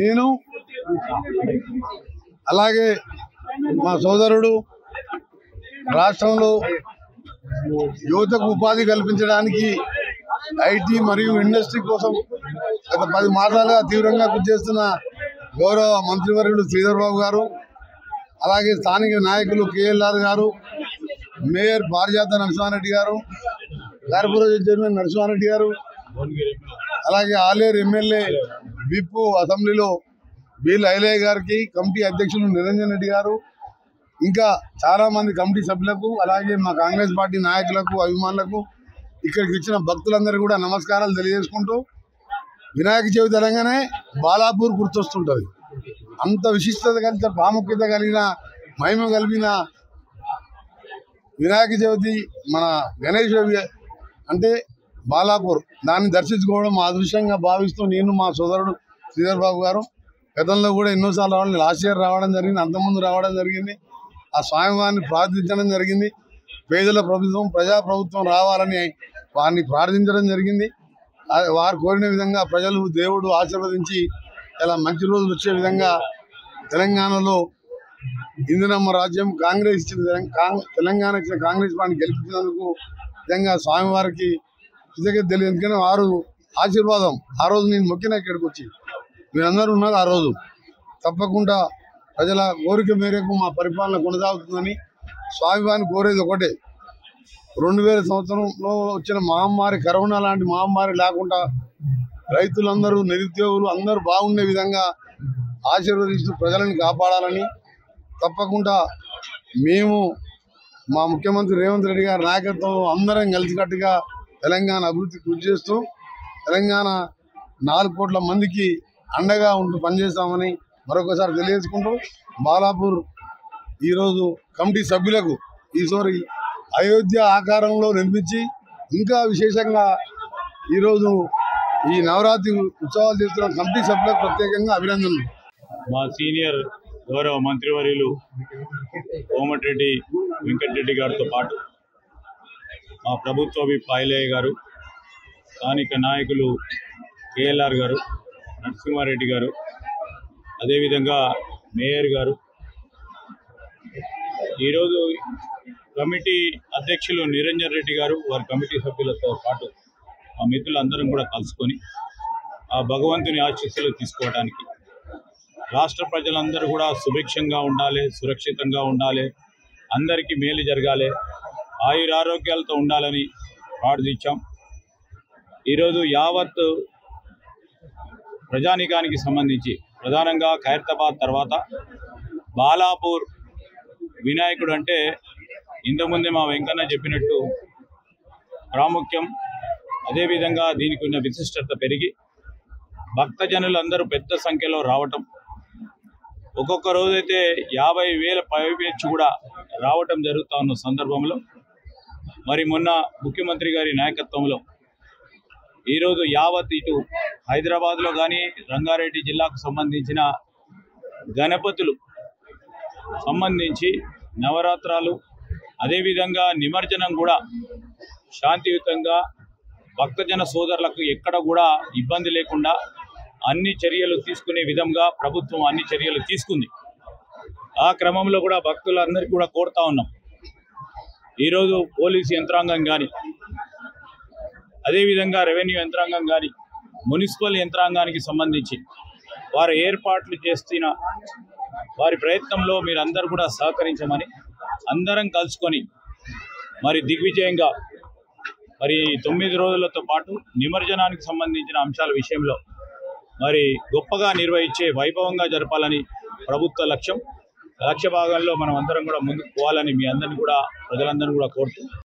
నేను అలాగే మా సోదరుడు రాష్ట్రంలో యువతకు ఉపాధి కల్పించడానికి ఐటీ మరియు ఇండస్ట్రీ కోసం గత 10 మాసాలుగా తీవ్రంగా కృషి చేస్తున్న గౌరవ మంత్రివర్యులు శ్రీధర్ బాబు గారు, అలాగే స్థానిక నాయకులు కేఎల్ఆర్ గారు, మేయర్ పారిజాత నరసింహారెడ్డి గారు, కార్పొరేషన్ చైర్మన్ నరసింహారెడ్డి గారు, అలాగే ఆలేరు ఎమ్మెల్యే విప్ అసెంబ్లీలో బీల్ ఐలయ్య గారికి, కమిటీ అధ్యక్షులు నిరంజన్ రెడ్డి గారు, ఇంకా చాలా మంది కమిటీ సభ్యులకు, అలాగే మా కాంగ్రెస్ పార్టీ నాయకులకు, అభిమానులకు, ఇక్కడికి వచ్చిన భక్తులందరూ కూడా నమస్కారాలు తెలియజేసుకుంటూ, వినాయక చవితి అనగానే బాలాపూర్ గుర్తొస్తుంటుంది. అంత విశిష్టత కలిగిన, ప్రాముఖ్యత కలిగిన, మహిమ కలిగిన వినాయక చవితి మన గణేష్ అంటే బాలాపూర్, దాన్ని దర్శించుకోవడం మా అదృష్టంగా భావిస్తూ నేను మా సోదరుడు శ్రీధర్ బాబు గారు గతంలో కూడా ఎన్నోసార్లు రావడం, లాస్ట్ ఇయర్ రావడం జరిగింది, అంతకుముందు రావడం జరిగింది. ఆ స్వామివారిని ప్రార్థించడం జరిగింది. పేదల ప్రభుత్వం, ప్రజాప్రభుత్వం రావాలని వారిని ప్రార్థించడం జరిగింది. వారు కోరిన విధంగా ప్రజలు, దేవుడు ఆశీర్వదించి ఇలా మంచి రోజులు వచ్చే విధంగా తెలంగాణలో ఇందిరమ్మ రాజ్యం కాంగ్రెస్ ఇచ్చిన తెలంగాణ ఇచ్చిన కాంగ్రెస్ పార్టీని గెలిపించినందుకు నిజంగా స్వామివారికి కృతజ్ఞత తెలియదు. ఎందుకంటే వారు ఆశీర్వాదం ఆ రోజు నేను మొక్కిన ఇక్కడికి వచ్చి మీరందరూ ఉన్నారు. ఆ రోజు తప్పకుండా ప్రజల కోరిక మేరకు మా పరిపాలన కొనసాగుతుందని స్వామివారిని కోరేది ఒకటే, 2000 సంవత్సరంలో వచ్చిన మహమ్మారి, కరోనా లాంటి మహమ్మారి లేకుండా రైతులందరూ, నిరుద్యోగులు అందరూ బాగుండే విధంగా ఆశీర్వదిస్తూ ప్రజలను కాపాడాలని, తప్పకుండా మేము మా ముఖ్యమంత్రి రేవంత్ రెడ్డి గారి నాయకత్వం అందరం కలిసికట్టుగా తెలంగాణ అభివృద్ధి కృషి చేస్తూ తెలంగాణ 4 కోట్ల మందికి అండగా ఉంటూ పనిచేస్తామని మరొకసారి తెలియజేసుకుంటూ, బాలాపూర్ ఈరోజు కమిటీ సభ్యులకు ఈసారి అయోధ్య ఆకారంలో నిర్మించి ఇంకా విశేషంగా ఈరోజు ఈ నవరాత్రి ఉత్సవాలు చేస్తున్న కమిటీ సభ్యులకు ప్రత్యేకంగా అభినందనలు. మా సీనియర్ గౌరవ మంత్రివర్యులు కోమటిరెడ్డి వెంకటరెడ్డి గారితో పాటు మా ప్రభుత్వ విప్ ఐలయ్య గారు, స్థానిక నాయకులు కేఎల్ఆర్ గారు, నరసింహారెడ్డి గారు, అదేవిధంగా మేయర్ గారు, ఈరోజు కమిటీ అధ్యక్షులు నిరంజన్ రెడ్డి గారు, వారి కమిటీ సభ్యులతో పాటు మా మిత్రులందరం కూడా కలుసుకొని ఆ భగవంతుని ఆశీస్సులు తీసుకోవడానికి, రాష్ట్ర ప్రజలందరూ కూడా సుభిక్షంగా ఉండాలి, సురక్షితంగా ఉండాలి, అందరికీ మేలు జరగాలి, ఆయురారోగ్యాలతో ఉండాలని ప్రార్థించాం. ఈరోజు యావత్ ప్రజానీకానికి సంబంధించి ప్రధానంగా ఖైరతాబాద్ తర్వాత బాలాపూర్ వినాయకుడు అంటే ఇంతకుముందే మా వెంకన్న చెప్పినట్టు ప్రాముఖ్యం. అదేవిధంగా దీనికి ఉన్న విశిష్టత పెరిగి భక్తజనులు అందరూ పెద్ద సంఖ్యలో రావటం, ఒక్కొక్క రోజైతే 50,000 పైపెచ్చు కూడా రావటం జరుగుతూ ఉన్న సందర్భంలో మరి మొన్న ముఖ్యమంత్రి గారి నాయకత్వంలో ఈరోజు యావత్ ఇటు హైదరాబాద్లో కానీ రంగారెడ్డి జిల్లాకు సంబంధించిన గణపతులు సంబంధించి నవరాత్రాలు, అదేవిధంగా నిమజ్జనం కూడా శాంతియుతంగా భక్తజన సోదరులకు ఎక్కడ కూడా ఇబ్బంది లేకుండా అన్ని చర్యలు తీసుకునే విధంగా ప్రభుత్వం అన్ని చర్యలు తీసుకుంది. ఆ క్రమంలో కూడా భక్తులందరికీ కూడా కోరుతా ఉన్నాం, ఈరోజు పోలీసు యంత్రాంగం కానీ, అదేవిధంగా రెవెన్యూ యంత్రాంగం కానీ, మున్సిపల్ యంత్రాంగానికి సంబంధించి వారు ఏర్పాట్లు చేస్తున్న వారి ప్రయత్నంలో మీరందరూ కూడా సహకరించమని అందరం కలుసుకొని మరి దిగ్విజయంగా మరి 9 రోజులతో పాటు నిమజ్జనానికి సంబంధించిన అంశాల విషయంలో మరి గొప్పగా నిర్వహించే, వైభవంగా జరపాలని ప్రభుత్వ లక్ష్య భాగంలో మనం అందరం కూడా ముందుకు పోవాలని మీ అందరినీ కూడా, ప్రజలందరినీ కూడా కోరుతూ